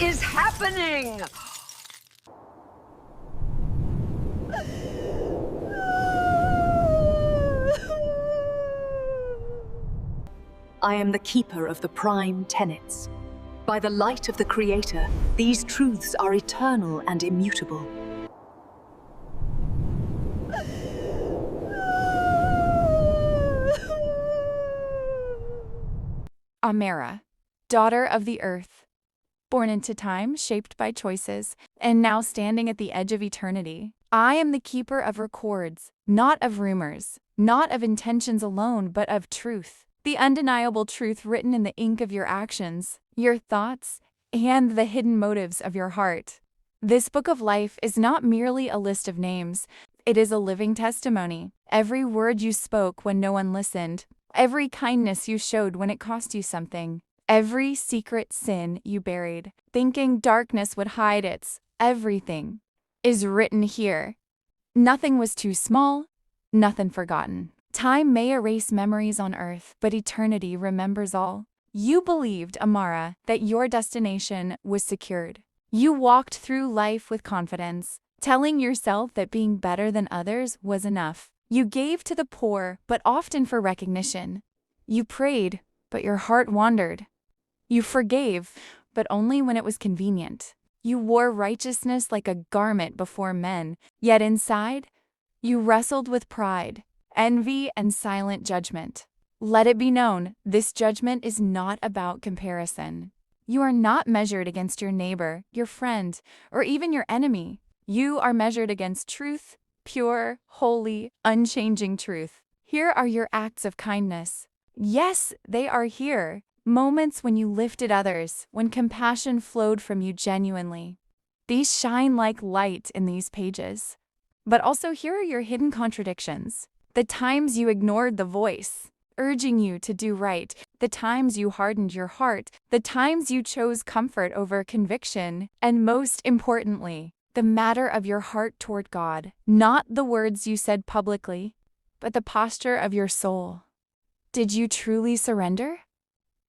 is happening? I am the keeper of the prime tenets. By the light of the Creator, these truths are eternal and immutable. Amara, daughter of the earth, born into time shaped by choices, and now standing at the edge of eternity. I am the keeper of records, not of rumors, not of intentions alone, but of truth. The undeniable truth written in the ink of your actions, your thoughts, and the hidden motives of your heart. This book of life is not merely a list of names, it is a living testimony. Every word you spoke when no one listened, every kindness you showed when it cost you something, every secret sin you buried, thinking darkness would hide its everything, is written here. Nothing was too small, nothing forgotten. Time may erase memories on earth, but eternity remembers all. You believed, Amara, that your destination was secured. You walked through life with confidence, telling yourself that being better than others was enough. You gave to the poor, but often for recognition. You prayed, but your heart wandered. You forgave, but only when it was convenient. You wore righteousness like a garment before men, yet inside, you wrestled with pride, envy, and silent judgment. Let it be known, this judgment is not about comparison. You are not measured against your neighbor, your friend, or even your enemy. You are measured against truth, pure, holy, unchanging truth. Here are your acts of kindness. Yes, they are here. Moments when you lifted others, when compassion flowed from you genuinely. These shine like light in these pages. But also here are your hidden contradictions. The times you ignored the voice, urging you to do right, the times you hardened your heart, the times you chose comfort over conviction, and most importantly, the matter of your heart toward God, not the words you said publicly, but the posture of your soul. Did you truly surrender?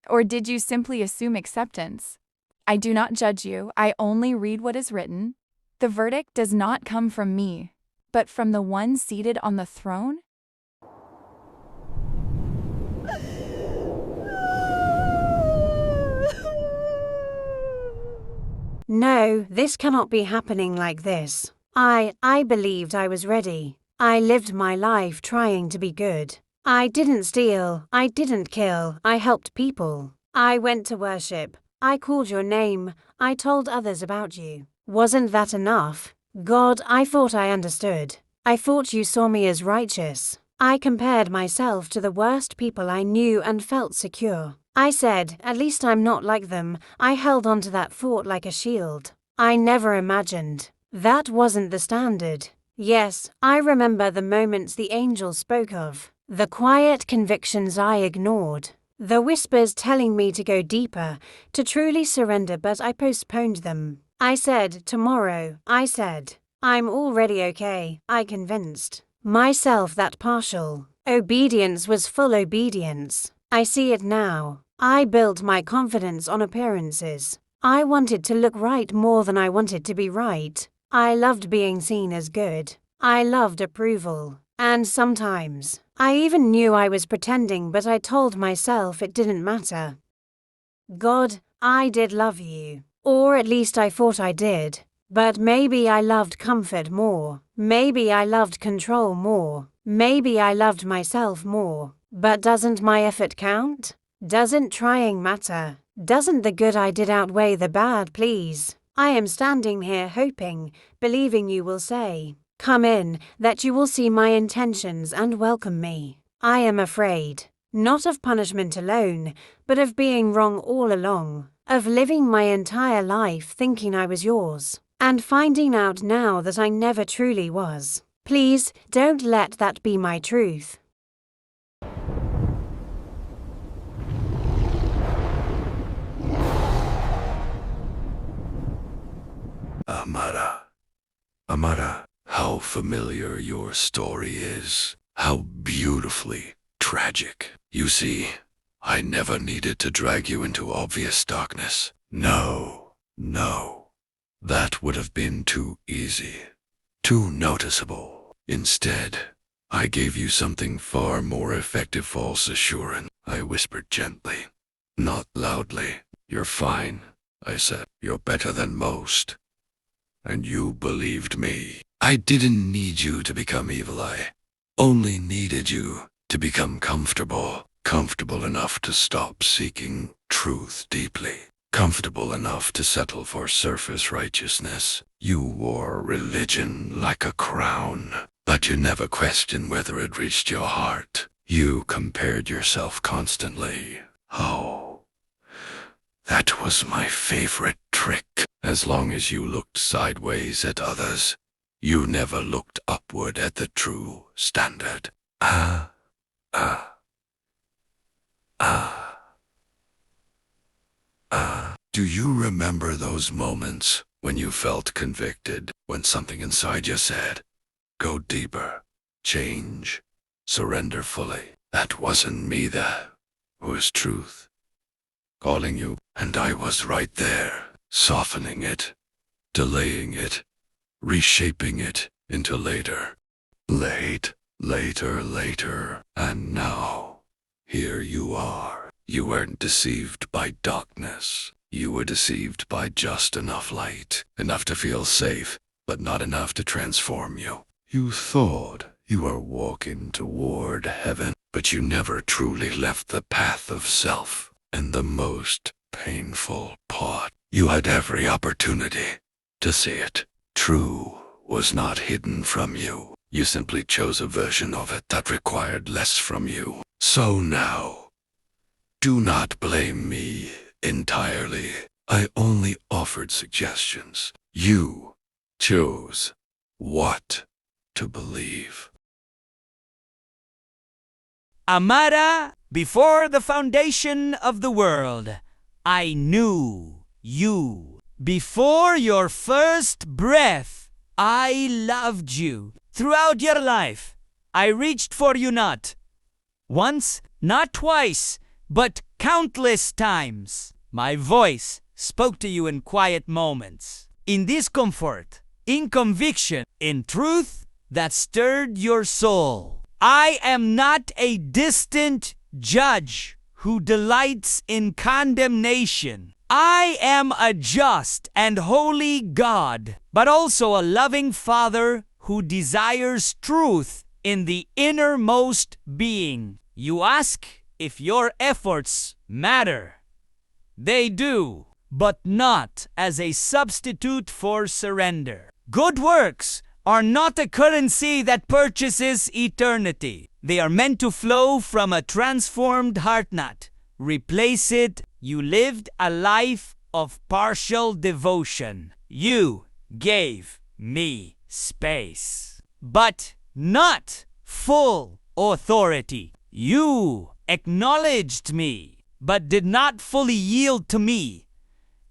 Or did you simply assume acceptance? I do not judge you, I only read what is written. The verdict does not come from me, but from the one seated on the throne. No, this cannot be happening like this. I believed I was ready. I lived my life trying to be good. I didn't steal, I didn't kill, I helped people. I went to worship. I called your name. I told others about you. Wasn't that enough? God, I thought I understood. I thought you saw me as righteous. I compared myself to the worst people I knew and felt secure. I said, at least I'm not like them. I held onto that thought like a shield. I never imagined. That wasn't the standard. Yes, I remember the moments the angel spoke of. The quiet convictions I ignored. The whispers telling me to go deeper, to truly surrender, but I postponed them. I said, tomorrow. I said, I'm already okay. I convinced myself that partial obedience was full obedience. I see it now. I built my confidence on appearances. I wanted to look right more than I wanted to be right. I loved being seen as good. I loved approval. And sometimes, I even knew I was pretending, but I told myself it didn't matter. God, I did love you. Or at least I thought I did. But maybe I loved comfort more. Maybe I loved control more. Maybe I loved myself more. But doesn't my effort count? Doesn't trying matter? Doesn't the good I did outweigh the bad, please? I am standing here hoping, believing you will say, come in, that you will see my intentions and welcome me. I am afraid, not of punishment alone, but of being wrong all along, of living my entire life thinking I was yours, and finding out now that I never truly was. Please, don't let that be my truth. Amara, how familiar your story is. How beautifully tragic. You see, I never needed to drag you into obvious darkness. No, No, that would have been too easy, too noticeable. Instead, I gave you something far more effective. False assurance, I whispered gently, not loudly. You're fine, I said. You're better than most. And you believed me. I didn't need you to become evil. I only needed you to become comfortable. Comfortable enough to stop seeking truth deeply. Comfortable enough to settle for surface righteousness. You wore religion like a crown, but you never questioned whether it reached your heart. You compared yourself constantly. Oh, that was my favorite trick. As long as you looked sideways at others, you never looked upward at the true standard. Do you remember those moments when you felt convicted, when something inside you said, go deeper, change, surrender fully? That wasn't me, that was truth calling you, and I was right there, softening it, delaying it, reshaping it into later. Later, and now, here you are. You weren't deceived by darkness. You were deceived by just enough light, enough to feel safe, but not enough to transform you. You thought you were walking toward heaven, but you never truly left the path of self. And the most painful part, you had every opportunity to see it. True was not hidden from you. You simply chose a version of it that required less from you. So now, do not blame me entirely. I only offered suggestions. You chose what to believe. Amara, before the foundation of the world, I knew you. Before your first breath, I loved you. Throughout your life, I reached for you not once, not twice, but countless times. My voice spoke to you in quiet moments, in discomfort, in conviction, in truth that stirred your soul. I am not a distant judge who delights in condemnation. I am a just and holy God, but also a loving Father who desires truth in the innermost being. You ask if your efforts matter. They do, but not as a substitute for surrender. Good works are not a currency that purchases eternity. They are meant to flow from a transformed heart, not replace it. You lived a life of partial devotion. You gave me space, but not full authority. You acknowledged me, but did not fully yield to me.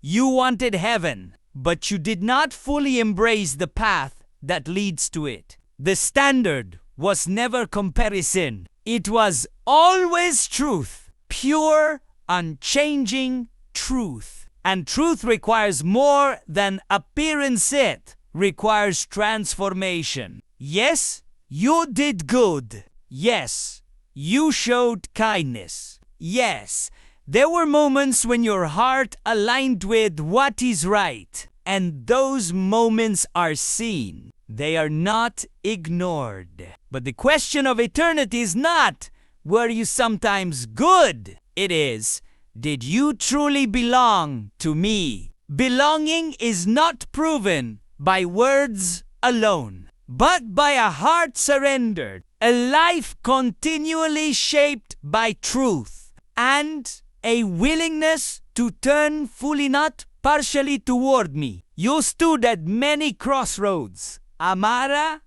You wanted heaven, but you did not fully embrace the path that leads to it. The standard was never comparison. It was always truth, pure, unchanging truth. And truth requires more than appearance. It requires transformation. Yes, you did good. Yes, you showed kindness. Yes, there were moments when your heart aligned with what is right. And those moments are seen. They are not ignored. But the question of eternity is not, were you sometimes good? It is, did you truly belong to me? Belonging is not proven by words alone, but by a heart surrendered, a life continually shaped by truth, and a willingness to turn fully, not partially, toward me. You stood at many crossroads, Amara.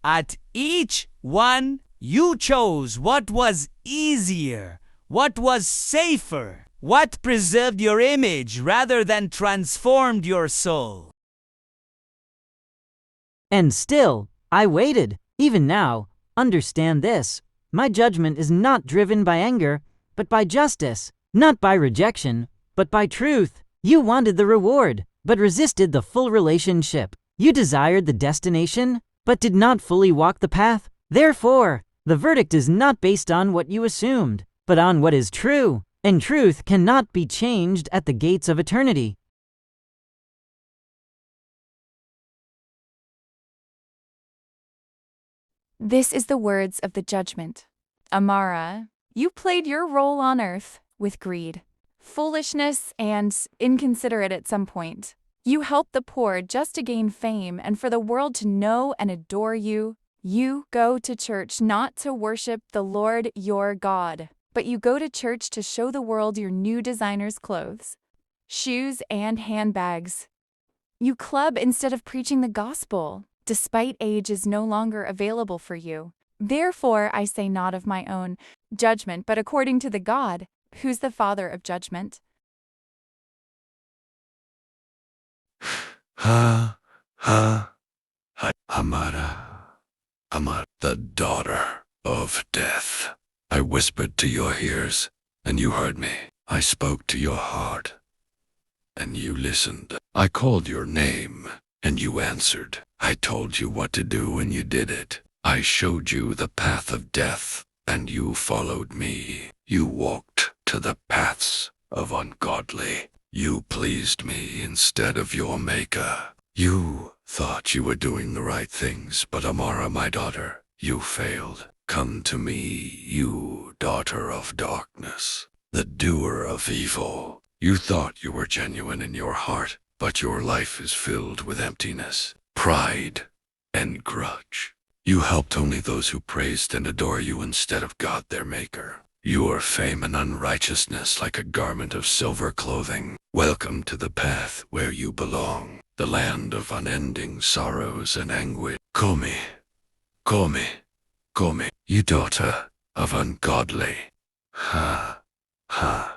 At each one, you chose what was easier, what was safer, what preserved your image rather than transformed your soul. And still, I waited. Even now, understand this. My judgment is not driven by anger, but by justice. Not by rejection, but by truth. You wanted the reward, but resisted the full relationship. You desired the destination, but did not fully walk the path. Therefore, the verdict is not based on what you assumed, but on what is true, and truth cannot be changed at the gates of eternity. This is the words of the judgment. Amara, you played your role on earth with greed, foolishness, and inconsiderate at some point. You helped the poor just to gain fame and for the world to know and adore you. You go to church not to worship the Lord your God, but you go to church to show the world your new designer's clothes, shoes, and handbags. You club instead of preaching the gospel, despite age is no longer available for you. Therefore, I say not of my own judgment, but according to the God, who's the Father of judgment. Ha, ha, ha. Amara, the daughter of death. I whispered to your ears, and you heard me. I spoke to your heart, and you listened. I called your name, and you answered. I told you what to do, and you did it. I showed you the path of death, and you followed me. You walked to the paths of ungodly. You pleased me instead of your maker. You thought you were doing the right things, but Amara, my daughter, you failed. Come to me, you daughter of darkness, the doer of evil. You thought you were genuine in your heart, but your life is filled with emptiness, pride, and grudge. You helped only those who praised and adore you instead of God their maker. Your fame and unrighteousness like a garment of silver clothing. Welcome to the path where you belong, the land of unending sorrows and anguish. Come, you daughter of ungodly. Ha, ha.